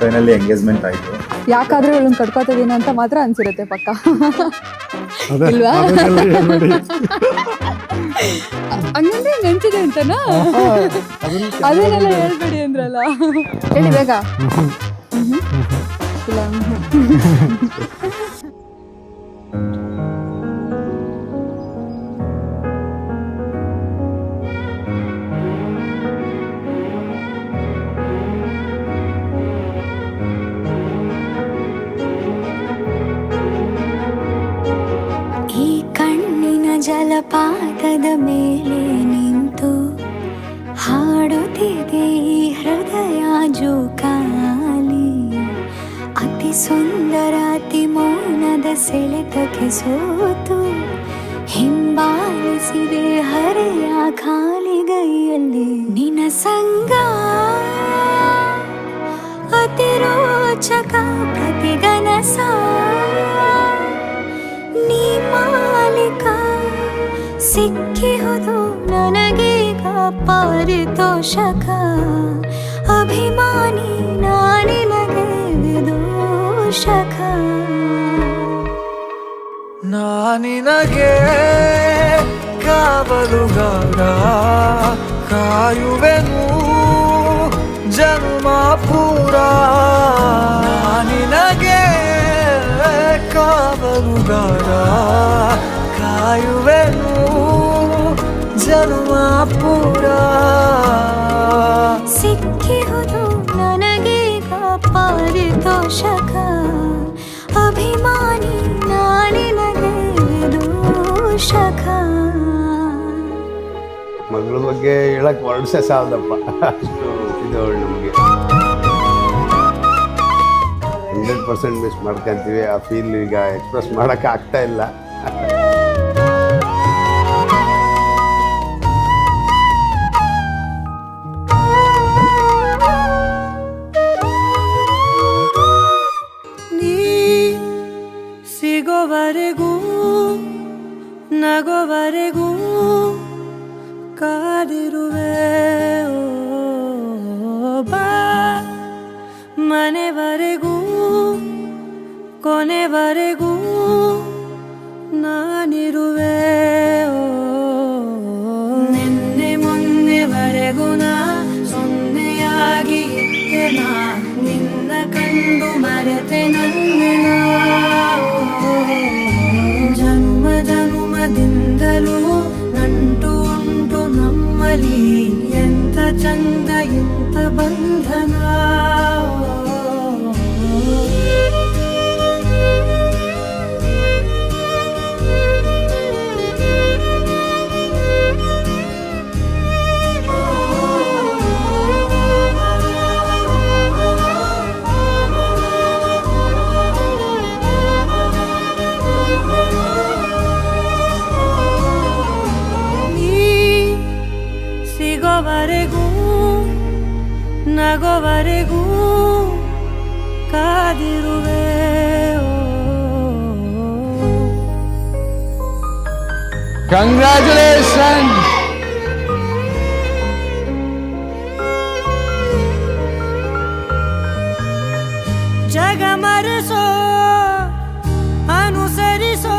Finally engagement ಆಯಿತು. ಯಾಕಾದ್ರೆ ಇವಳನ್ನ ಕಟ್ಕೋತಿದೀನಿ ಅಂತ ಮಾತ್ರ ಅನ್ಸಿರುತ್ತೆ ಪಕ್ಕ ಇಲ್ವಾ? ಹಂಗಂದ್ರೆ ಹಿಂಗೆ ಅನ್ಸಿದೆ ಅಂತನಾ? ಅದನ್ನೆಲ್ಲ ಹೇಳ್ಬೇಡಿ ಅಂದ್ರಲ್ಲ, ಹೇಳಿ ಬೇಗ. ಇಲ್ಲ ಜಲಪಾತದ ಮೇಲೆ ನಿಂತು ಹಾಡುತ್ತಿದೆ ಹೃದಯ ಜೋಕಾಲಿ, ಅತಿ ಸುಂದರ ಅತಿ ಮೌನದ ಸೆಳೆತಕ್ಕೆ ಸೋತು ಹಿಂಬಾಲಿಸಿದೆ ಹರೆಯ ಖಾಲಿಗೈಯಲ್ಲಿ ನಿನ್ನ ಸಂಗ ಅತಿ ರೋಚಕ ಪ್ರತಿಗನಸ ನೀ ಮಾಲಿಕ ಸಿಕ್ಕಿಹುದು ನನಗೀಗ ಪಾರಿತೋಷಕ ಅಭಿಮಾನಿ ನಾನಿನಗೆ ವಿದೂಷಕ ನಾನಿನಗೆ ಕಾವಲುಗಾರ ಕಾಯುವೆನು ಜನ್ಮ ಪೂರ ನಾನಿನಗೆ ಕಾವಲುಗಾರ ಕಾಯುವೆನು ಜನ್ಮ ಪೂರ ಸಿಕ್ಕಿಹುದು ನನಗೀಗ ಪಾರಿತೋಷಕ ಅಭಿಮಾನಿ ನಾನಿನಗೆ ವಿದೂಷಕ. ಮಗಳ ಬಗ್ಗೆ ಹೇಳಕ್ ವರ್ಷ ಸಾಲದಪ್ಪ, ಅಷ್ಟು ಇದು ನಮಗೆ 100% ಮಿಸ್ ಮಾಡ್ಕೊಂತೀವಿ. ಆ ಫೀಲ್ ಈಗ ಎಕ್ಸ್ಪ್ರೆಸ್ ಮಾಡೋಕೆ ಆಗ್ತಾ ಇಲ್ಲ. ನೀ ಸಿಗೋವರೆಗೂ ನಗೋವರೆಗೂ ಕಾದಿರುವೆ ಬಾ ಮನೆವರೆಗೂ ಕೊನೆವರೆಗೂ ನಾನಿರುವೆ ನಿನ್ನೆ ಮೊನ್ನೆವರೆಗೂ ನಾ ಸೊನ್ನೆಯಾಗಿ ಇದ್ದೆ ನಾ ನಿನ್ನ ಕಂಡು ಮರೆತೆ ನನ್ನ ಜನ್ಮ ಜನ್ಮದಿಂದಲೂ ನಂಟು ಉಂಟು ನಮ್ಮಲ್ಲಿ ಎಂತ ಚಂದ ಎಂತ ಬಂಧನ ಸಿಗೋವರೆಗೂ ನಗೋವರೆಗೂ ಕಾದಿರುವೆ ಕಂಗ್ರ್ಯಾಚುಲೇಷನ್. ಜಗ ಮರೆಸೋ ಅನುಸರಿಸೋ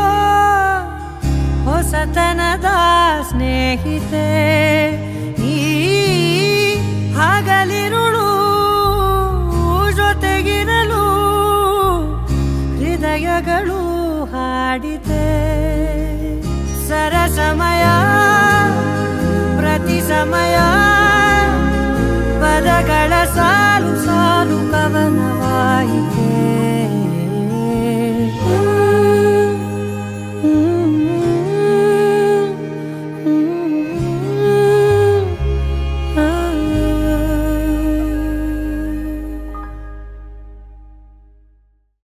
ಹೊಸತನದ ಸ್ನೇಹಿತೆ ಹಗಲಿರುಳು ಜೊತೆಗಿರಲು ಹೃದಯಗಳು ಹಾಡಿತೆ ಸರಸಮಯ ಪ್ರತಿ ಸಮಯ